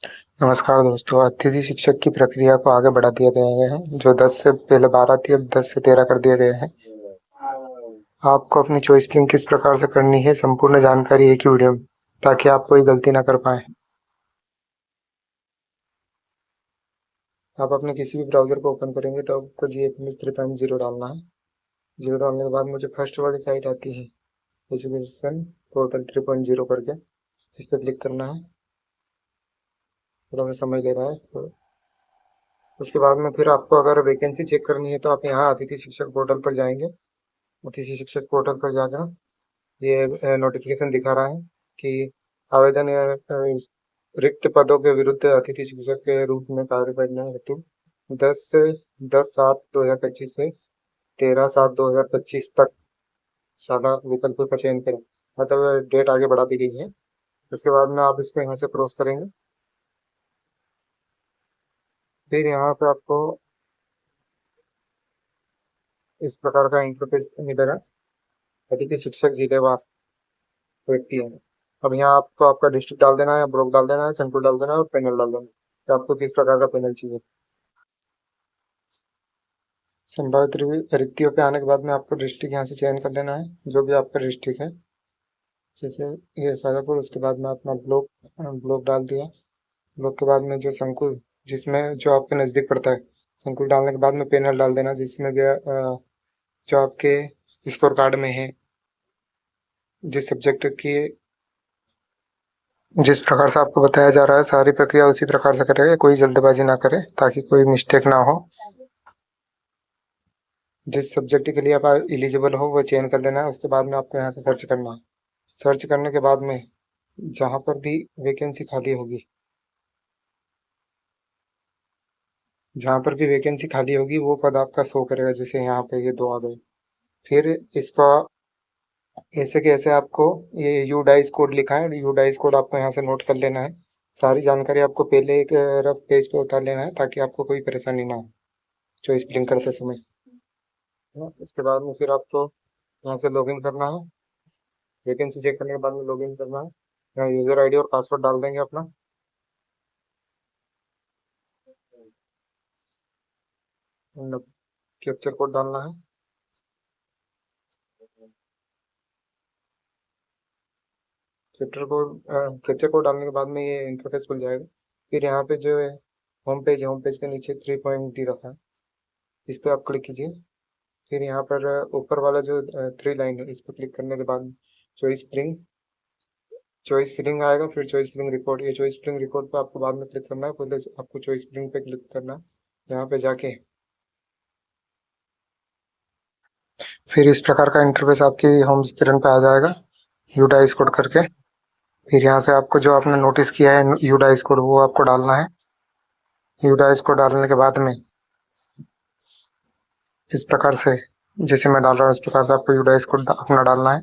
नमस्कार दोस्तों, अतिथि शिक्षक की प्रक्रिया को आगे बढ़ा दिया गया है। जो 10 से पहले 12 थी, अब 10 से 13 कर दिया गया है। आपको अपनी चॉइस फिलिंग किस प्रकार से करनी है, संपूर्ण जानकारी एक ही वीडियो में, ताकि आप कोई गलती ना कर पाए। आप अपने किसी भी ब्राउजर को ओपन करेंगे तो आपको GFMS 3.0 डालना है। 0 डालने के बाद मुझे फर्स्ट वाली साइट आती है, एजुकेशन पोर्टल 3.0 करके। इस पर क्लिक करना है। थोड़ा सा समय ले रहा है तो उसके बाद में फिर आपको अगर वैकेंसी चेक करनी है तो आप यहाँ अतिथि शिक्षक पोर्टल पर जाएंगे। अतिथि शिक्षक पोर्टल पर जाकर ये नोटिफिकेशन दिखा रहा है कि आवेदन रिक्त पदों के विरुद्ध अतिथि शिक्षक के रूप में कार्य करने हेतु 10/7/2025 से 13/7/2025 तक शाला विकल्प का चयन करें। मतलब डेट आगे बढ़ा दी गई है। उसके बाद में आप इसको यहाँ से क्रॉस करेंगे। फिर यहाँ पे आपको इस प्रकार का इंटरफेस मिलेगा। अतिथि शिक्षक जिलेवार व्यक्ति है। अब यहाँ आपको आपका डिस्ट्रिक्ट डाल देना है, ब्लॉक डाल देना है, सेंटर डाल देना है और पैनल डाल देना है कि आपको किस प्रकार का पैनल चाहिए। संभावित रिक्तियों पे आने के बाद में आपको डिस्ट्रिक्ट यहाँ से चयन कर लेना है, जो भी आपका डिस्ट्रिक्ट है। जैसे ये शाजापुर, उसके बाद में अपना ब्लॉक ब्लॉक डाल दिया। ब्लॉक के बाद में जो संकुल, जिसमें जो आपके नज़दीक पड़ता है, संकुल डालने के बाद में पैनल डाल देना, जिसमें भी जो आपके स्कोर कार्ड में है, जिस सब्जेक्ट की जिस प्रकार से आपको बताया जा रहा है, सारी प्रक्रिया उसी प्रकार से करेगा। कोई जल्दबाजी ना करे ताकि कोई मिस्टेक ना हो। जिस सब्जेक्ट के लिए आप एलिजिबल हो वो चयन कर लेना है। उसके बाद में आपको यहाँ से सर्च करना है। सर्च करने के बाद में जहाँ पर भी वैकेंसी खाली होगी, जहाँ पर भी वैकेंसी खाली होगी वो पद आपका शो करेगा। जैसे यहाँ पे ये दो आ गए। फिर इसका ऐसे के ऐसे आपको ये यू डाइस कोड लिखा है, यू डाइस कोड आपको यहाँ से नोट कर लेना है। सारी जानकारी आपको पहले एक रफ पेज पे उतार लेना है ताकि आपको कोई परेशानी ना हो चॉइस फिलिंग करते समय। इसके बाद में फिर आपको यहाँ से लॉगिन करना है। वैकेंसी चेक करने के बाद में लॉगिन करना है। यहाँ यूजर आईडी और पासवर्ड डाल देंगे अपना। कैप्चर कोड डालना है। कैप्चर कोड डालने के बाद में ये इंटरफेस खुल जाएगा। फिर यहाँ पे जो है होम पेज है, होम पेज के नीचे 3 पॉइंट दी रखा है, इस पर आप क्लिक कीजिए। फिर यहाँ पर ऊपर वाला जो 3 लाइन है, इस पर क्लिक करने के बाद चॉइस फिलिंग आएगा। फिर चॉइस फिलिंग रिकॉर्ड, ये चॉइस फिलिंग रिकॉर्ड पे आपको बाद में क्लिक करना है। पहले आपको चॉइस फिलिंग पे क्लिक करना है। यहाँ पे जाके फिर इस प्रकार का इंटरफेस आपकी होम स्क्रीन पे आ जाएगा, यू डाइस कोड करके। फिर यहाँ से आपको जो आपने नोटिस किया है यू डाइस कोड, वो आपको डालना है। यू डाइस कोड डालने के बाद में इस प्रकार से, जैसे मैं डाल रहा हूँ इस प्रकार से आपको यू डाइस कोड अपना डालना है।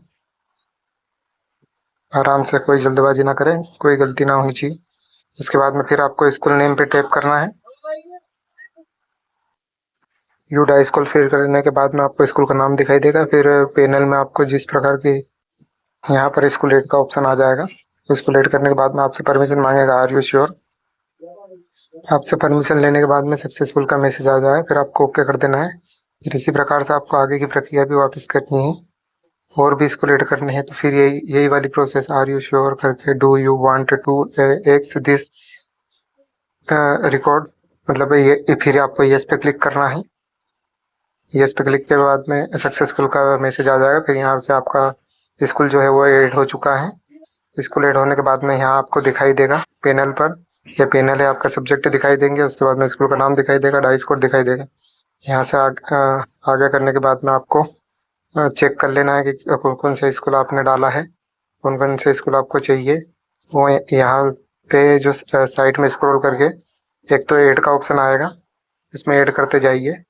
आराम से, कोई जल्दबाजी ना करें, कोई गलती ना होनी चाहिए। उसके बाद में फिर आपको स्कूल नेम पे टैप करना है। यू डाई स्कूल फिल करने के बाद में आपको स्कूल का नाम दिखाई देगा। फिर पैनल में आपको जिस प्रकार की यहाँ पर स्कूल एड का ऑप्शन आ जाएगा। स्कूल एड करने के बाद में आपसे परमिशन मांगेगा, आर यू श्योर। आपसे परमिशन लेने के बाद में सक्सेसफुल का मैसेज आ जाए, फिर आपको ओके कर देना है। फिर इसी प्रकार से आपको आगे की प्रक्रिया भी वापस करनी है। और भी इसको लेट करने हैं तो फिर यही वाली प्रोसेस, आर यू श्योर करके, do you want to x this record, मतलब ये फिर आपको यस पे क्लिक करना है। यस पे क्लिक के बाद में सक्सेसफुल का मैसेज आ जाएगा। फिर यहाँ से आपका स्कूल जो है वो ऐड हो चुका है। स्कूल ऐड होने के बाद में यहाँ आपको दिखाई देगा पैनल पर, यह पैनल है, आपका सब्जेक्ट दिखाई देंगे। उसके बाद में स्कूल का नाम दिखाई देगा, डाइस कोड दिखाई देगा। यहाँ से आगे करने के बाद में आपको चेक कर लेना है कि कौन कौन सा स्कूल आपने डाला है, कौन कौन से स्कूल आपको चाहिए। वो यहाँ पे जो साइड में स्क्रॉल करके एक तो ऐड का ऑप्शन आएगा, इसमें ऐड करते जाइए।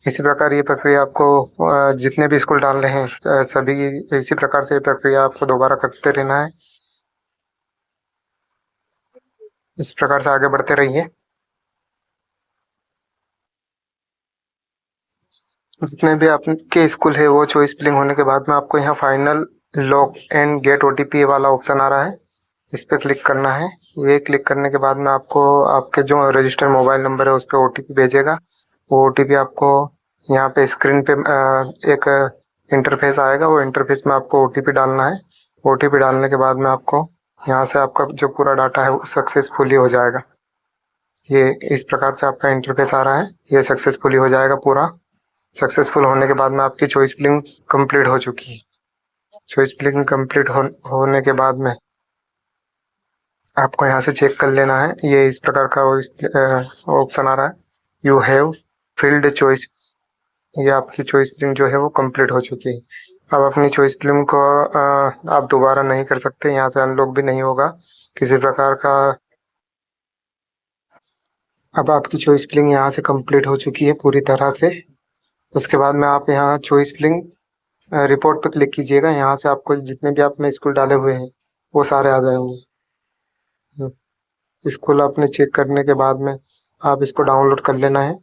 इसी प्रकार ये प्रक्रिया आपको जितने भी स्कूल डाल रहे हैं सभी इसी प्रकार से ये प्रक्रिया आपको दोबारा करते रहना है। इस प्रकार से आगे बढ़ते रहिए। जितने भी आपके स्कूल है वो चॉइस फिलिंग होने के बाद में आपको यहाँ final lock and get OTP वाला ऑप्शन आ रहा है। इस पर क्लिक करना है। ये क्लिक करने के बाद में आपको आपके जो रजिस्टर्ड मोबाइल नंबर है उस पर OTP भेजेगा। वो OTP आपको यहाँ पे स्क्रीन पे एक इंटरफेस आएगा, वो इंटरफेस में आपको OTP डालना है। OTP डालने के बाद में आपको यहाँ से आपका जो पूरा डाटा है वो सक्सेसफुली हो जाएगा। ये इस प्रकार से आपका इंटरफेस आ रहा है, ये सक्सेसफुली हो जाएगा पूरा। सक्सेसफुल होने के बाद में आपकी चॉइस फिलिंग कंप्लीट हो चुकी है। चॉइस फिलिंग कंप्लीट होने के बाद में आपको यहाँ से चेक कर लेना है। ये इस प्रकार का ऑप्शन आ रहा है, यू हैव फिल्ड चॉइस। ये आपकी चॉइस फिलिंग जो है वो कंप्लीट हो चुकी है। अब अपनी चॉइस फिलिंग को आप दोबारा नहीं कर सकते, यहाँ से अनलॉक भी नहीं होगा किसी प्रकार का। अब आपकी चॉइस फिलिंग यहाँ से कंप्लीट हो चुकी है पूरी तरह से। उसके बाद में आप यहाँ चॉइस फिलिंग रिपोर्ट पे क्लिक कीजिएगा। यहाँ से आपको जितने भी आपने स्कूल डाले हुए हैं वो सारे आ जाएंगे। स्कूल आपने चेक करने के बाद में आप इसको डाउनलोड कर लेना है।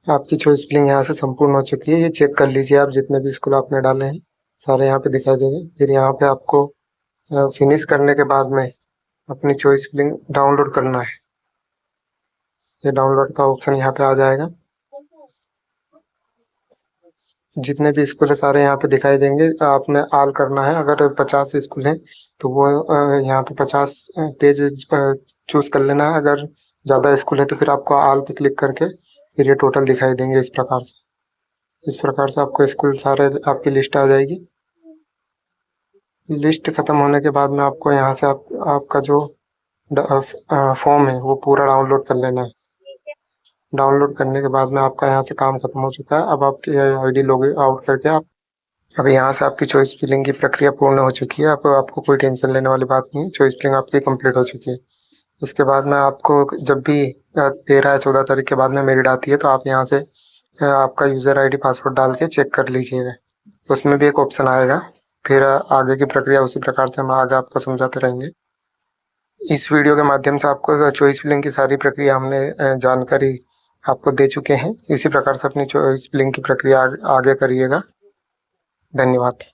आपकी चॉइस फिलिंग यहाँ से संपूर्ण हो चुकी है। ये चेक कर लीजिए, आप जितने भी स्कूल आपने डाले हैं सारे यहाँ पे दिखाई देंगे। फिर यहाँ पे आपको फिनिश करने के बाद में अपनी चॉइस फिलिंग डाउनलोड करना है। ये डाउनलोड का ऑप्शन यहाँ पे आ जाएगा। जितने भी स्कूल है सारे यहाँ पे दिखाई देंगे। आपने ऑल करना है। अगर 50 स्कूल हैं तो वो यहाँ पे 50 पेज चूज कर लेना है। अगर ज़्यादा स्कूल है तो फिर आपको ऑल पे क्लिक करके फिर ये टोटल दिखाई देंगे इस प्रकार से। इस प्रकार से आपको स्कूल सारे आपकी लिस्ट आ जाएगी। लिस्ट खत्म होने के बाद में आपको यहाँ से आपका जो फॉर्म है वो पूरा डाउनलोड कर लेना है। डाउनलोड करने के बाद में आपका यहाँ से काम खत्म हो चुका है। अब आपकी ID लॉग आउट करके आप अब यहाँ से आपकी चॉइस फिलिंग की प्रक्रिया पूर्ण हो चुकी है। आपको कोई टेंशन लेने वाली बात नहीं है। चॉइस फिलिंग आपकी कंप्लीट हो चुकी है। इसके बाद में आपको जब भी 13 या 14 तारीख के बाद में मेरिट आती है तो आप यहाँ से आपका यूज़र ID पासवर्ड डाल के चेक कर लीजिएगा। उसमें भी एक ऑप्शन आएगा। फिर आगे की प्रक्रिया उसी प्रकार से हम आगे आपको समझाते रहेंगे। इस वीडियो के माध्यम से आपको चॉइस फिलिंग की सारी प्रक्रिया हमने जानकारी आपको दे चुके हैं। इसी प्रकार से अपनी चॉइस फिलिंग की प्रक्रिया आगे करिएगा। धन्यवाद।